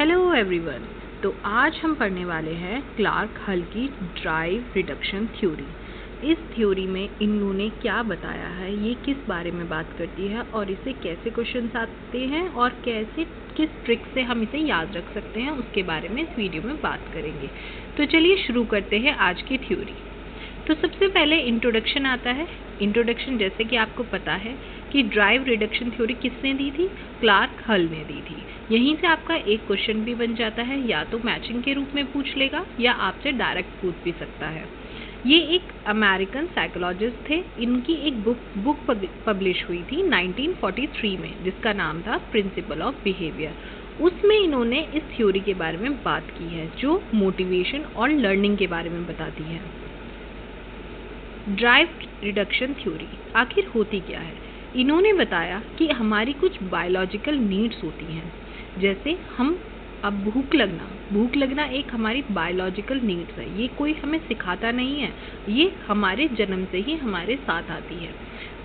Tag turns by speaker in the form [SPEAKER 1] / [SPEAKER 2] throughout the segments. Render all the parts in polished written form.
[SPEAKER 1] Hello everyone. तो आज हम पढ़ने वाले हैं क्लार्क हल की ड्राइव रिडक्शन थ्योरी। इस थ्योरी में इन्होंने क्या बताया है, ये किस बारे में बात करती है और इसे कैसे क्वेश्चंस आते हैं और कैसे किस ट्रिक से हम इसे याद रख सकते हैं, उसके बारे में इस वीडियो में बात करेंगे। तो चलिए शुरू करते हैं आज की थ्योरी। तो सबसे पहले इंट्रोडक्शन आता है। इंट्रोडक्शन जैसे कि आपको पता है कि ड्राइव रिडक्शन थ्योरी किसने दी थी, क्लार्क हल ने दी थी। यहीं से आपका एक क्वेश्चन भी बन जाता है, या तो मैचिंग के रूप में पूछ लेगा या आपसे डायरेक्ट पूछ भी सकता है। ये एक अमेरिकन साइकोलॉजिस्ट थे। इनकी एक बुक पब्लिश हुई थी 1943 में, जिसका नाम था प्रिंसिपल ऑफ बिहेवियर। उसमें इन्होंने इस थ्योरी के बारे में बात की है, जो मोटिवेशन और लर्निंग के बारे में बताती है। ड्राइव रिडक्शन थ्योरी आखिर होती क्या है? इन्होंने बताया कि हमारी कुछ बायोलॉजिकल नीड्स होती हैं, जैसे हम अब भूख लगना एक हमारी बायोलॉजिकल नीड्स है। ये कोई हमें सिखाता नहीं है, ये हमारे जन्म से ही हमारे साथ आती है।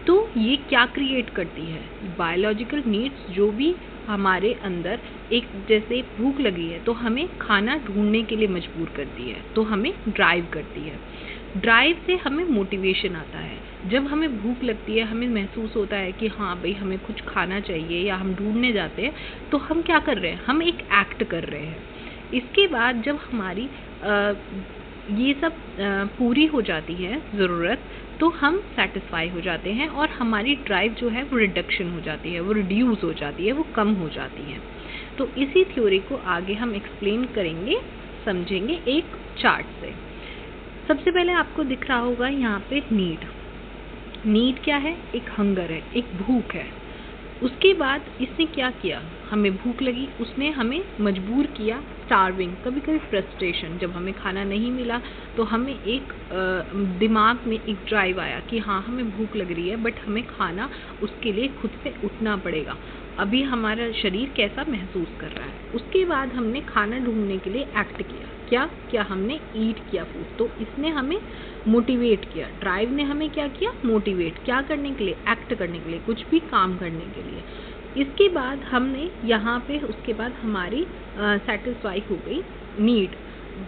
[SPEAKER 1] तो ये क्या क्रिएट करती है? बायोलॉजिकल नीड्स जो भी हमारे अंदर, एक जैसे भूख लगी है तो हमें खाना ढूंढने के लिए मजबूर करती है, तो हमें ड्राइव करती है। ड्राइव से हमें मोटिवेशन आता है। जब हमें भूख लगती है, हमें महसूस होता है कि हाँ भाई हमें कुछ खाना चाहिए, या हम ढूंढने जाते हैं, तो हम क्या कर रहे हैं, हम एक एक्ट कर रहे हैं। इसके बाद जब हमारी ये सब पूरी हो जाती है ज़रूरत, तो हम सेटिस्फाई हो जाते हैं और हमारी ड्राइव जो है वो रिडक्शन हो जाती है, वो रिड्यूस हो जाती है, वो कम हो जाती है। तो इसी थ्योरी को आगे हम एक्सप्लेन करेंगे, समझेंगे एक चार्ट से। सबसे पहले आपको दिख रहा होगा यहाँ पे नीड क्या है? एक हंगर है, एक भूख है। उसके बाद इसने क्या किया, हमें भूख लगी, उसने हमें मजबूर किया स्टार्विंग। कभी कभी फ्रस्ट्रेशन, जब हमें खाना नहीं मिला तो हमें एक दिमाग में एक ड्राइव आया कि हाँ हमें भूख लग रही है, बट हमें खाना, उसके लिए खुद से उठना पड़ेगा। अभी हमारा शरीर कैसा महसूस कर रहा है। उसके बाद हमने खाना ढूंढने के लिए एक्ट किया। क्या हमने ईट किया फूड, तो इसने हमें मोटिवेट किया। ड्राइव ने हमें क्या किया, मोटिवेट। क्या करने के लिए? एक्ट करने के लिए, कुछ भी काम करने के लिए। इसके बाद हमने यहाँ पे, उसके बाद हमारी सेटिस्फाई हो गई नीड।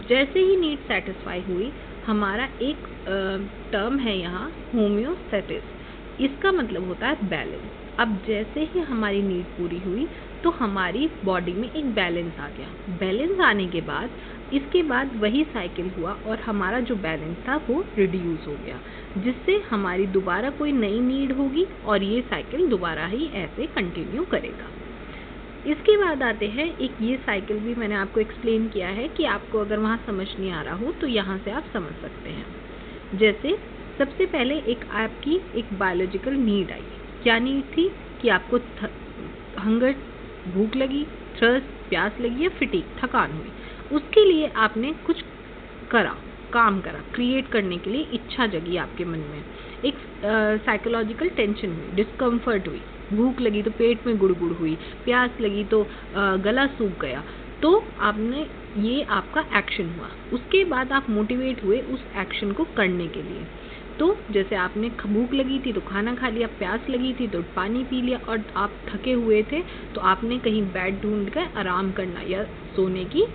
[SPEAKER 1] जैसे ही नीड सेटिस्फाई हुई, हमारा एक टर्म है यहाँ होम्योस्टैसिस। इसका मतलब होता है बैलेंस। अब जैसे ही हमारी नीड पूरी हुई तो हमारी बॉडी में एक बैलेंस आ गया। बैलेंस आने के बाद इसके बाद वही साइकिल हुआ और हमारा जो बैलेंस था वो रिड्यूस हो गया, जिससे हमारी दोबारा कोई नई नीड होगी और ये साइकिल दोबारा ही ऐसे कंटिन्यू करेगा। इसके बाद आते हैं, एक ये साइकिल भी मैंने आपको एक्सप्लेन किया है कि आपको अगर वहाँ समझ नहीं आ रहा हो तो यहाँ से आप समझ सकते हैं। जैसे सबसे पहले एक आपकी एक बायोलॉजिकल नीड आई। क्या नीड थी? कि आपको हंगर, भूख लगी, थ्रस्ट, प्यास लगी, या फिटीग, थकान हुई। उसके लिए आपने कुछ काम करा, क्रिएट करने के लिए इच्छा जगी आपके मन में। एक साइकोलॉजिकल टेंशन हुई, डिस्कम्फर्ट हुई। भूख लगी तो पेट में गुड़गुड़ हुई, प्यास लगी तो गला सूख गया। तो आपने, ये आपका एक्शन हुआ। उसके बाद आप मोटिवेट हुए उस एक्शन को करने के लिए। तो जैसे आपने भूख लगी थी तो खाना खा लिया, प्यास लगी थी तो पानी पी लिया, और आप थके हुए थे तो आपने कहीं बेड ढूंढ कर आराम करना या सोने की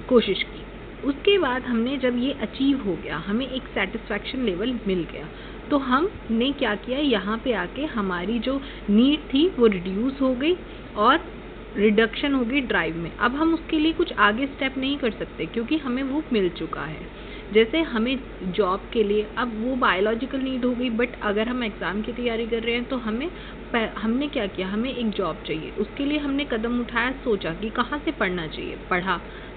[SPEAKER 1] कोशिश की। उसके बाद हमने, जब ये अचीव हो गया, हमें एक सेटिस्फैक्शन लेवल मिल गया, तो हमने क्या किया, यहाँ पे आके हमारी जो नीड थी वो रिड्यूस हो गई और रिडक्शन हो गई ड्राइव में। अब हम उसके लिए कुछ आगे स्टेप नहीं कर सकते क्योंकि हमें वो मिल चुका है। जैसे हमें जॉब के लिए, अब वो बायोलॉजिकल नीड हो गई, बट अगर हम एग्ज़ाम की तैयारी कर रहे हैं तो हमने क्या किया, हमें एक जॉब चाहिए। उसके लिए हमने कदम उठाया, सोचा कि कहाँ से पढ़ना चाहिए,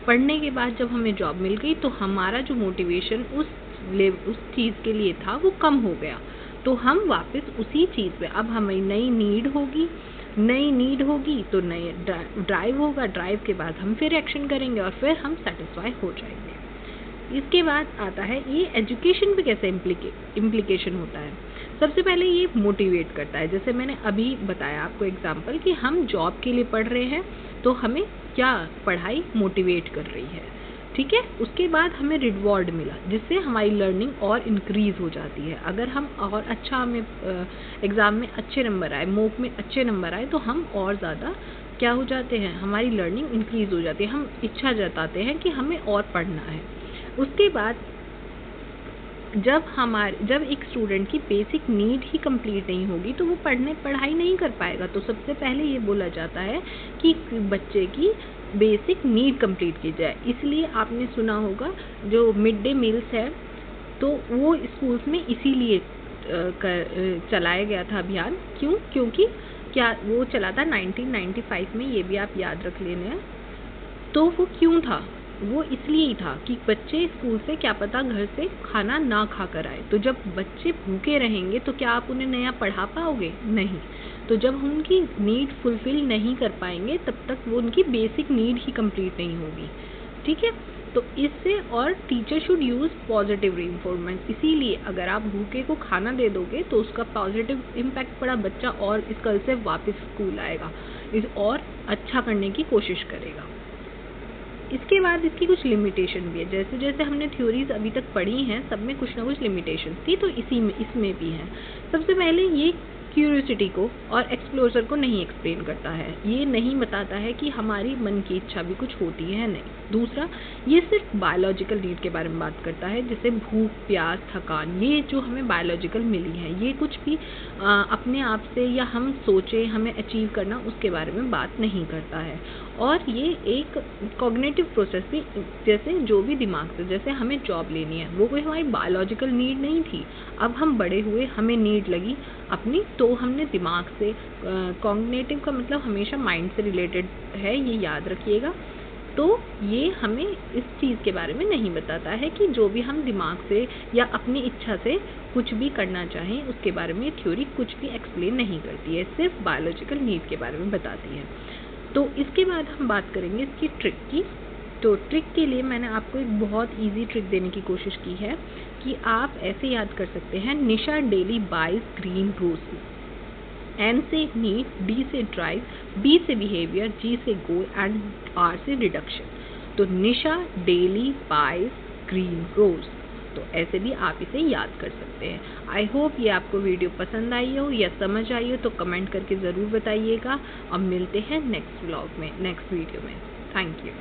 [SPEAKER 1] पढ़ने के बाद जब हमें जॉब मिल गई तो हमारा जो मोटिवेशन उस चीज़ के लिए था वो कम हो गया। तो हम वापस उसी चीज़ पे, अब हमें नई नीड होगी तो नए ड्राइव होगा। ड्राइव के बाद हम फिर एक्शन करेंगे और फिर हम सेटिस्फाई हो जाएंगे। इसके बाद आता है ये एजुकेशन पे कैसे इम्प्लीकेशन होता है। सबसे पहले ये मोटिवेट करता है। जैसे मैंने अभी बताया आपको एग्जांपल कि हम जॉब के लिए पढ़ रहे हैं, तो हमें क्या, पढ़ाई मोटिवेट कर रही है, ठीक है। उसके बाद हमें रिवॉर्ड मिला, जिससे हमारी लर्निंग और इंक्रीज़ हो जाती है। अगर हम और अच्छा, हमें एग्ज़ाम में अच्छे नंबर आए, मॉक में अच्छे नंबर आए, तो हम और ज़्यादा क्या हो जाते हैं, हमारी लर्निंग इंक्रीज हो जाती है, हम इच्छा जताते हैं कि हमें और पढ़ना है। उसके बाद जब एक स्टूडेंट की बेसिक नीड ही कंप्लीट नहीं होगी तो वो पढ़ाई नहीं कर पाएगा। तो सबसे पहले ये बोला जाता है कि बच्चे की बेसिक नीड कंप्लीट की जाए। इसलिए आपने सुना होगा जो मिड डे मील्स है, तो वो स्कूल्स में इसीलिए चलाया गया था अभियान। क्योंकि क्या वो चला था 1995 में, ये भी आप याद रख लेना। तो वो क्यों था, वो इसलिए ही था कि बच्चे स्कूल से क्या पता घर से खाना ना खा कर आए। तो जब बच्चे भूखे रहेंगे तो क्या आप उन्हें नया पढ़ा पाओगे? नहीं। तो जब हम उनकी नीड फुलफिल नहीं कर पाएंगे तब तक वो उनकी बेसिक नीड ही कंप्लीट नहीं होगी। ठीक है, तो इससे और teacher should use positive reinforcement. इसीलिए अगर आप भूखे को खाना दे दोगे तो उसका पॉजिटिव इम्पैक्ट पड़ा, बच्चा और इस कल से वापस स्कूल आएगा, और अच्छा करने की कोशिश करेगा। इसके बाद इसकी कुछ लिमिटेशन भी है। जैसे जैसे हमने थ्योरीज अभी तक पढ़ी हैं, सब में कुछ ना कुछ लिमिटेशन थी, तो इसमें भी है। सबसे पहले ये क्यूरियोसिटी को और एक्सप्लोजर को नहीं एक्सप्लेन करता है, ये नहीं बताता है कि हमारी मन की इच्छा भी कुछ होती है नहीं। दूसरा, ये सिर्फ बायोलॉजिकल नीड के बारे में बात करता है, जैसे भूख, प्यास, थकान, ये जो हमें बायोलॉजिकल मिली है, ये कुछ भी अपने आप से या हम सोचे हमें अचीव करना, उसके बारे में बात नहीं करता है। और ये एक कॉग्निटिव प्रोसेस भी, जैसे जो भी दिमाग से, जैसे हमें जॉब लेनी है, वो कोई हमारी बायोलॉजिकल नीड नहीं थी। अब हम बड़े हुए, हमें नीड लगी अपनी, तो हमने दिमाग से, कॉग्निटिव का मतलब हमेशा माइंड से रिलेटेड है, ये याद रखिएगा। तो ये हमें इस चीज़ के बारे में नहीं बताता है कि जो भी हम दिमाग से या अपनी इच्छा से कुछ भी करना चाहें, उसके बारे में थ्योरी कुछ भी एक्सप्लेन नहीं करती है, सिर्फ बायोलॉजिकल नीड के बारे में बताती है। तो इसके बाद हम बात करेंगे इसकी ट्रिक की। तो ट्रिक के लिए मैंने आपको एक बहुत इजी ट्रिक देने की कोशिश की है कि आप ऐसे याद कर सकते हैं, Nisha daily buys green roses. N से नीड, D से ड्राइव, B से बिहेवियर, G से गोल एंड R से रिडक्शन। तो Nisha daily buys green rose, तो ऐसे भी आप इसे याद कर सकते हैं। आई होप ये आपको वीडियो पसंद आई हो या समझ आई हो, तो कमेंट करके ज़रूर बताइएगा। अब मिलते हैं नेक्स्ट व्लॉग में, नेक्स्ट वीडियो में। Thank you.